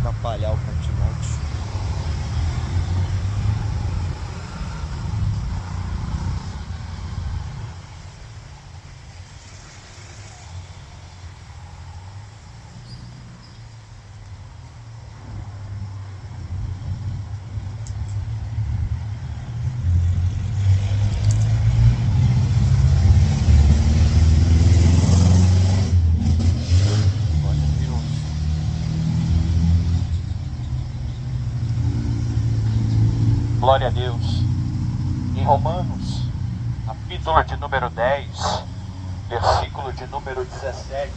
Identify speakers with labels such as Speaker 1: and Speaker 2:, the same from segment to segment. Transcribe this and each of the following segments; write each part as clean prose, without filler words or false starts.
Speaker 1: atrapalhar o continente.
Speaker 2: Glória a Deus. Em Romanos, capítulo de número 10, versículo de número 17,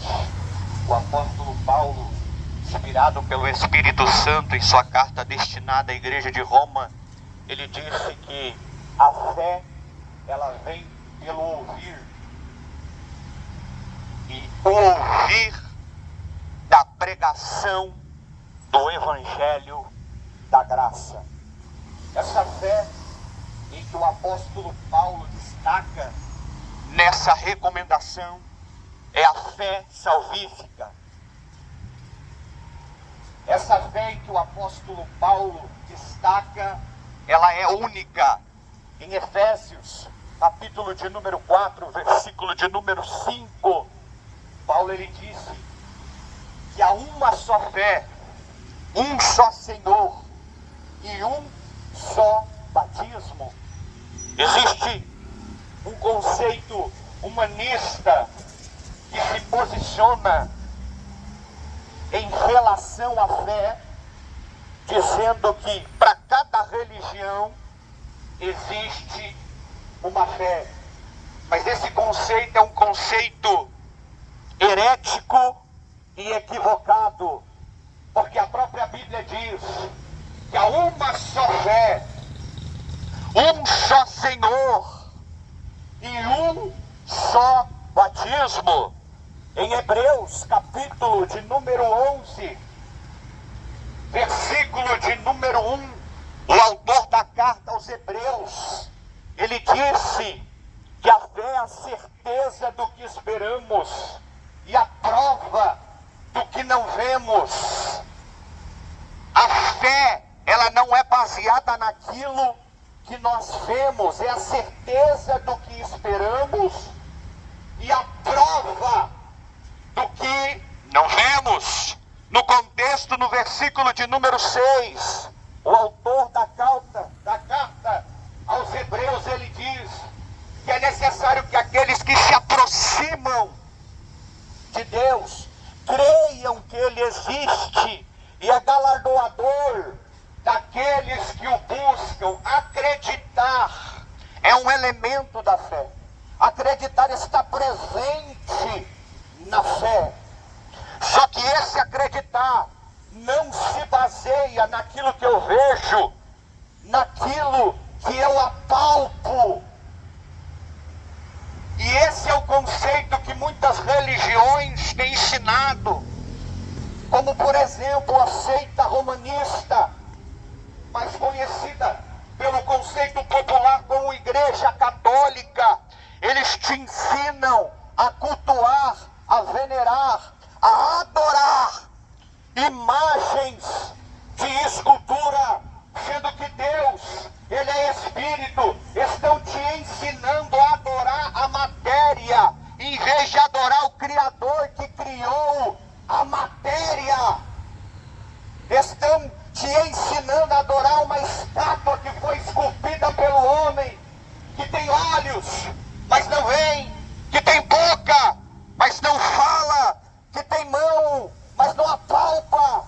Speaker 2: o apóstolo Paulo, inspirado pelo Espírito Santo em sua carta destinada à igreja de Roma, ele disse que a fé, ela vem pelo ouvir, e o ouvir da pregação do Evangelho da graça. Essa fé em que o apóstolo Paulo destaca nessa recomendação é a fé salvífica. Essa fé em que o apóstolo Paulo destaca, ela é única. Em Efésios, capítulo de número 4, versículo de número 5, Paulo ele disse que há uma só fé, um só Senhor e um só batismo. Existe um conceito humanista que se posiciona em relação à fé, dizendo que para cada religião existe uma fé. Mas esse conceito é um conceito herético e equivocado, porque a própria Bíblia diz que há uma só fé, um só Senhor e um só batismo. Em Hebreus, capítulo de número 11, versículo de número 1, o autor da carta aos Hebreus, ele disse que a fé é a certeza do que esperamos e a prova do que não vemos. A fé, ela não é baseada naquilo que nós vemos, é a certeza do que esperamos e a prova do que não vemos. No contexto, no versículo de número 6, o autor da carta aos Hebreus, ele diz que é necessário que aqueles que se aproximam de Deus creiam que Ele existe e é galardoador daqueles que o buscam. Acreditar é um elemento da fé. Acreditar está presente na fé. Só que esse acreditar não se baseia naquilo que eu vejo, naquilo que eu apalpo. E esse é o conceito que muitas religiões têm ensinado, como por exemplo a seita romanista, mais conhecida pelo conceito popular como Igreja Católica. Eles te ensinam a cultuar, a venerar, a adorar imagens de escultura, sendo que Deus, Ele é Espírito. Estão te ensinando a adorar a matéria, em vez de adorar o Criador que criou a matéria. Estão te ensinando a adorar uma estátua que foi esculpida pelo homem, que tem olhos, mas não vê, que tem boca, mas não fala, que tem mão, mas não apalpa.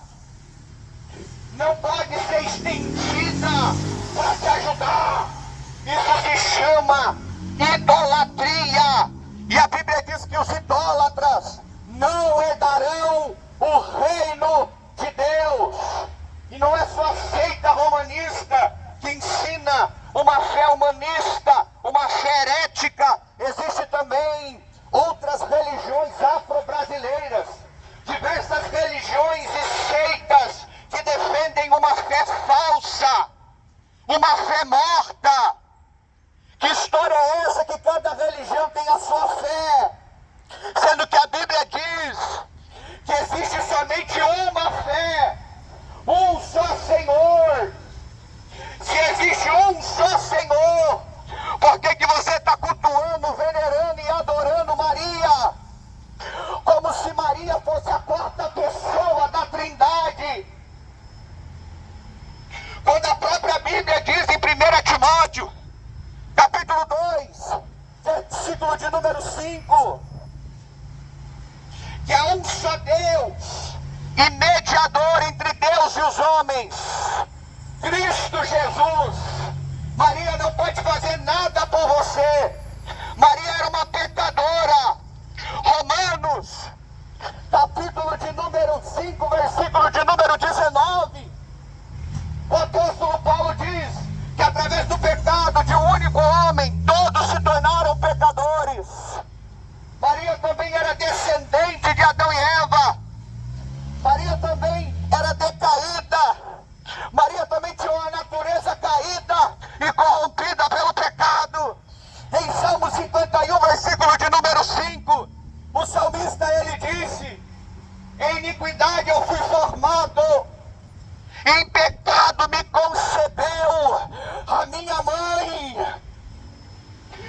Speaker 2: Não pode ser estendida para te ajudar. Isso se chama idolatria. 5, que há um só Deus e mediador entre Deus e os homens, Cristo Jesus. Maria não pode fazer nada por você. Maria era uma pecadora. Romanos, capítulo de número 5, versículo de número 19. O apóstolo Paulo diz que através do pecado de um único homem, todos se tornaram pecadores. Maria também era descendente de Adão e Eva. Maria também era decaída. Maria também tinha uma natureza caída e corrompida pelo pecado. Em Salmo 51, versículo de número 5, o salmista ele disse: em iniquidade eu fui formado, em pecado me concebeu a minha mãe.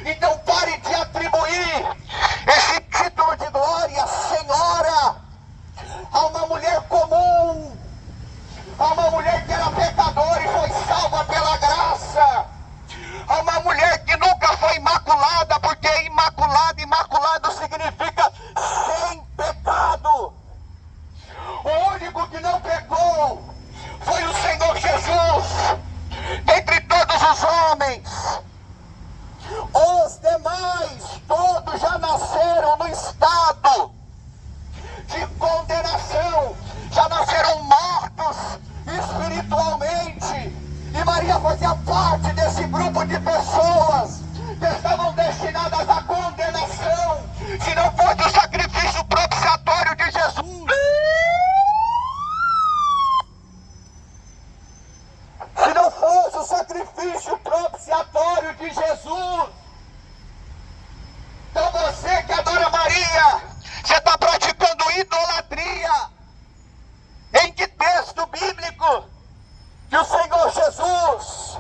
Speaker 2: Então pare de atribuir esse título de glória, Senhora, a uma mulher comum, a uma mulher que era pecadora e foi salva pela graça, a uma mulher que nunca foi imaculada, porque imaculado significa sem pecado. O único que não pecou foi o Senhor Jesus, dentre todos os homens. Os demais, todos já nasceram no estado de condenação, já nasceram mortos espiritualmente. E Maria fazia parte desse grupo de pessoas que estavam destinadas à condenação, se não fosse o sacrifício propiciatório de Jesus. Se não fosse o sacrifício propiciatório de Jesus. Então você que adora Maria, você está praticando idolatria. Em que texto bíblico que o Senhor Jesus,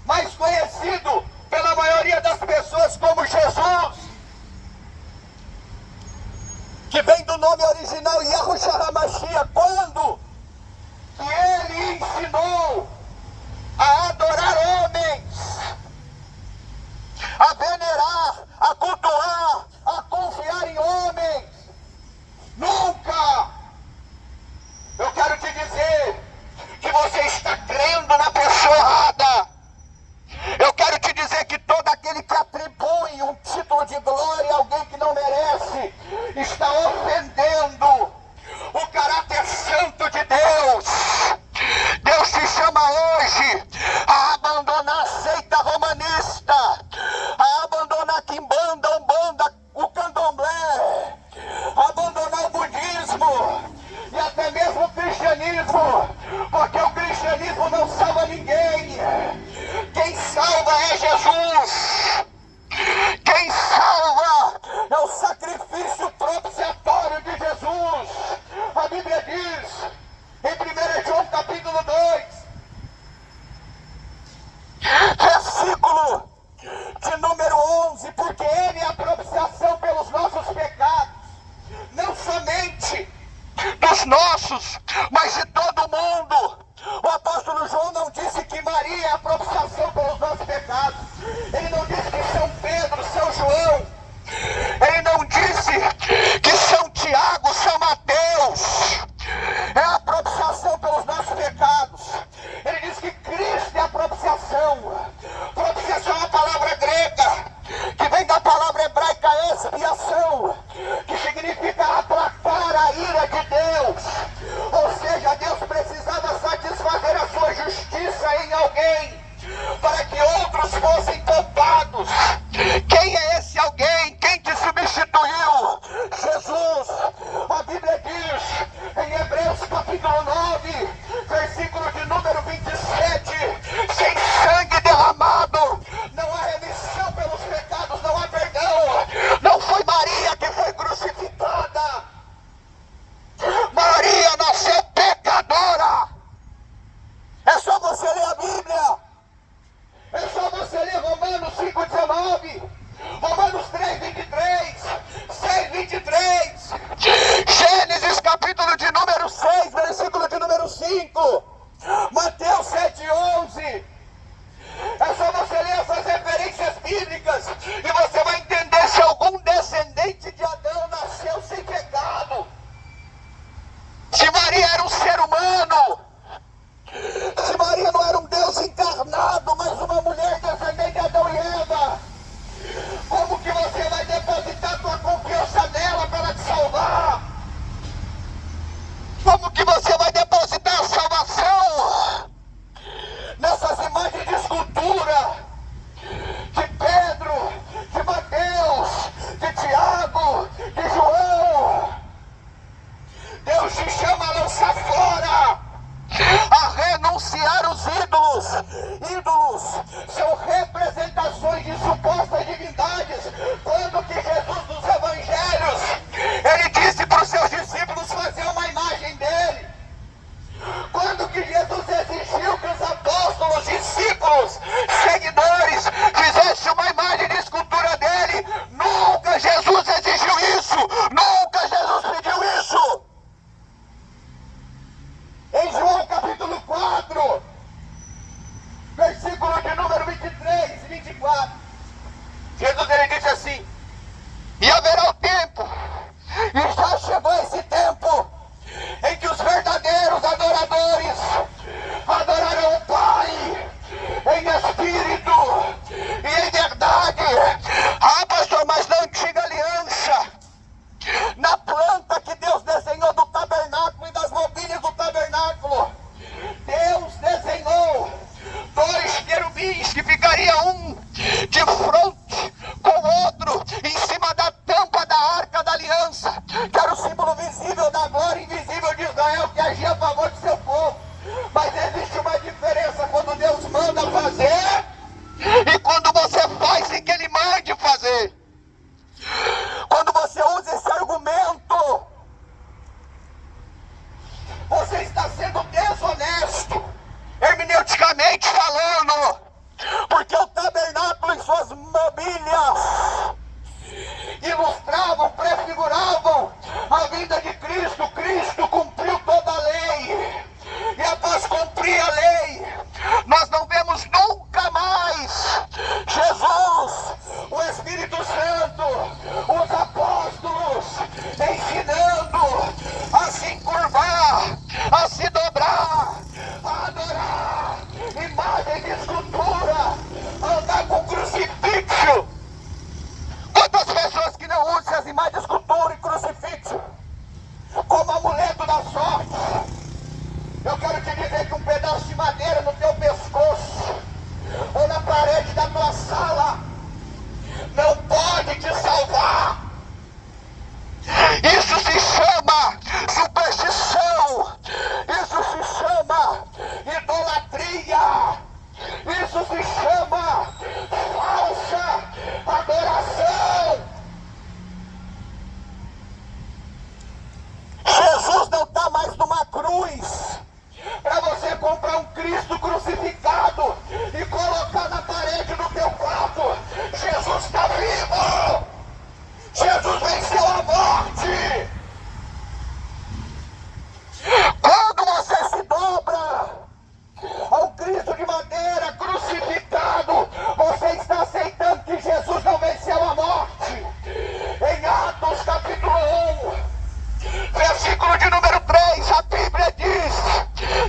Speaker 2: mais conhecido pela maioria das pessoas como Jesus, que vem do nome original Yahushua HaMashiach, quando que ele ensinou a adorar homens, a venerar, a cultuar, a confiar em homens? Nunca! Eu quero te dizer que você está crendo na pessoa errada. Eu quero te dizer que todo aquele que atribui um título de glória a alguém que não merece, está ofendendo o caráter santo de Deus. Deus te chama hoje a abandonar a seita romanista, a abandonar a quimbanda, a umbanda, o candomblé, a abandonar o budismo e até mesmo o cristianismo, porque o cristianismo não salva ninguém. Quem salva é Jesus. Quem salva maravilhas ilustravam, prefiguravam a vinda de Cristo. Cristo cumpriu toda a lei, e após cumprir a lei, nós não vemos nunca mais Jesus, o Espírito Santo, os apóstolos ensinando a se encurvar, a se dobrar, a adorar imagem de escultura, a andar com crucifixo. Quantas pessoas que não usam as imagens de escultura e crucifixo como amuleto da sorte? Eu quero te dizer que um pedaço de madeira no teu pescoço ou na parede da tua sala não pode te salvar. Isso se chama superstição. Isso se chama idolatria. Isso se chama falsa adoração. Jesus não está mais numa cruz para você comprar um Cristo crucificado e colocar na parede do teu quarto. Jesus está vivo. Jesus venceu a morte. Quando você se dobra ao Cristo de madeira crucificado, você está aceitando que Jesus não venceu a morte. Em Atos capítulo 1, versículo de número 3, a Bíblia diz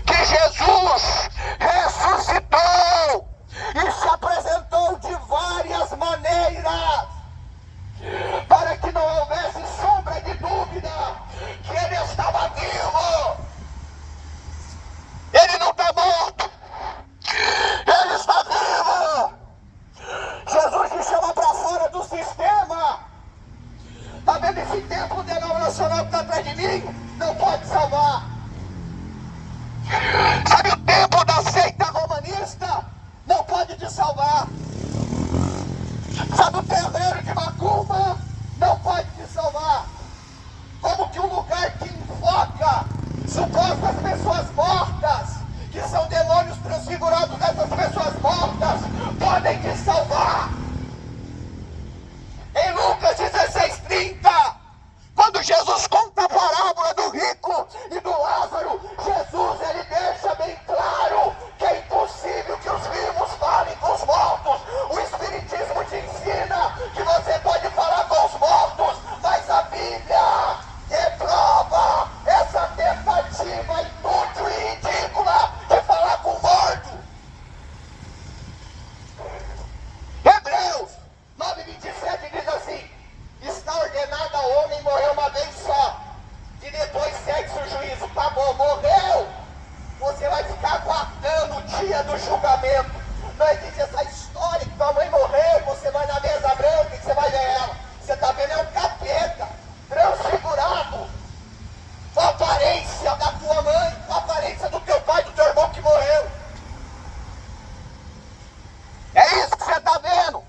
Speaker 2: que Jesus ressuscitou e se apresentou de várias maneiras, para que não houvesse sombra de dúvida que ele estava vivo. Ele não está morto, ele está vivo. Jesus te chama para fora do sistema. Está vendo esse templo denominacional que está atrás de mim? Não pode salvar. Sabe o templo da seita romanista? Não pode te salvar. Sabe o terreiro de Macumba? Não pode te salvar. Como que um lugar que invoca supostas pessoas mortas, que são demônios transfigurados dessas pessoas mortas, podem te salvar? Em Lucas 16:30, quando Jesus conta a parábola do rico e do Lázaro, Jesus ele deixa bem claro que é impossível que os vivos falem com os mortos. O Espiritismo te ensina que você pode falar com os mortos, mas a Bíblia reprova essa tentativa inútil e ridícula de falar com o morto. Hebreus 9:27 diz assim: está ordenado ao homem morrer uma vez só, e depois segue-se o juízo. Acabou, morreu. Você vai ficar aguardando o dia do julgamento. Não existe essa história que tua mãe morreu, você vai na mesa branca e você vai ver ela. Você está vendo, é um capeta transfigurado, com a aparência da tua mãe, com a aparência do teu pai, do teu irmão que morreu. É isso que você está vendo.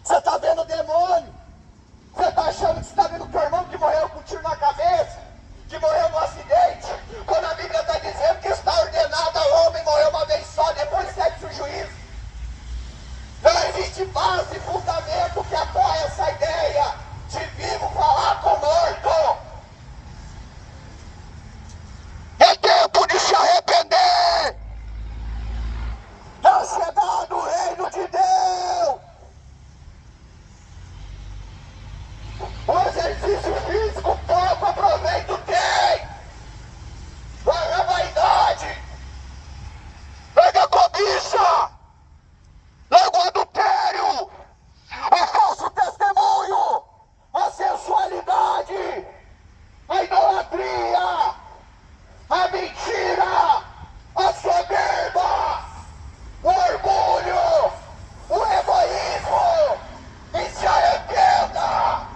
Speaker 2: Você está vendo o demônio. Você está achando que você está vendo o teu irmão que morreu com um tiro na cabeça, que morreu no acidente, quando a Bíblia está dizendo que está ordenado ao homem morrer uma vez só, depois segue o juízo. Não existe base e fundamento que apoie essa ideia de vivo falar com morto. É tempo de se arrepender. É chegado o reino de Deus. O exercício físico pouco aproveito tem. Larga a vaidade, larga a cobiça, larga o adultério, o falso testemunho, a sensualidade, a idolatria, a mentira, a soberba, o orgulho, o egoísmo, e se arrependa.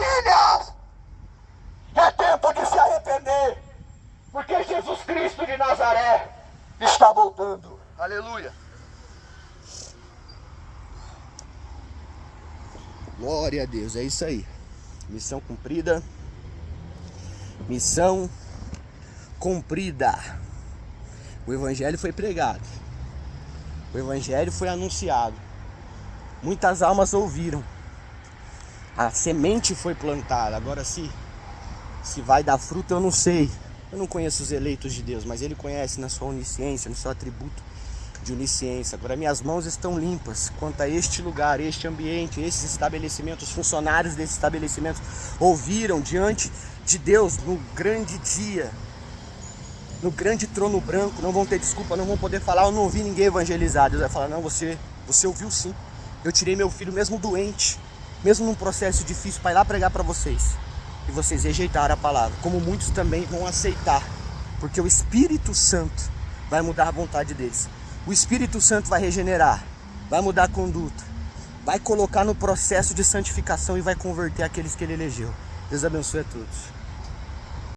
Speaker 2: filhas. É tempo de se arrepender, porque Jesus Cristo de Nazaré está voltando. Aleluia. Glória a Deus, é isso aí. Missão cumprida. Missão cumprida. O evangelho foi pregado. O evangelho foi anunciado. Muitas almas ouviram. A semente foi plantada. Agora se vai dar fruto eu não sei. Eu não conheço os eleitos de Deus, mas Ele conhece na sua onisciência, no seu atributo de onisciência. Agora minhas mãos estão limpas quanto a este lugar, este ambiente, esses estabelecimentos. Os funcionários desses estabelecimentos ouviram diante de Deus no grande dia, no grande trono branco. Não vão ter desculpa, não vão poder falar: eu não ouvi ninguém evangelizar. Deus vai falar: não, você ouviu sim. Eu tirei meu filho mesmo doente, mesmo num processo difícil, para ir lá pregar para vocês. E vocês rejeitaram a palavra, como muitos também vão aceitar, porque o Espírito Santo vai mudar a vontade deles. O Espírito Santo vai regenerar, vai mudar a conduta, vai colocar no processo de santificação e vai converter aqueles que Ele elegeu. Deus abençoe a todos.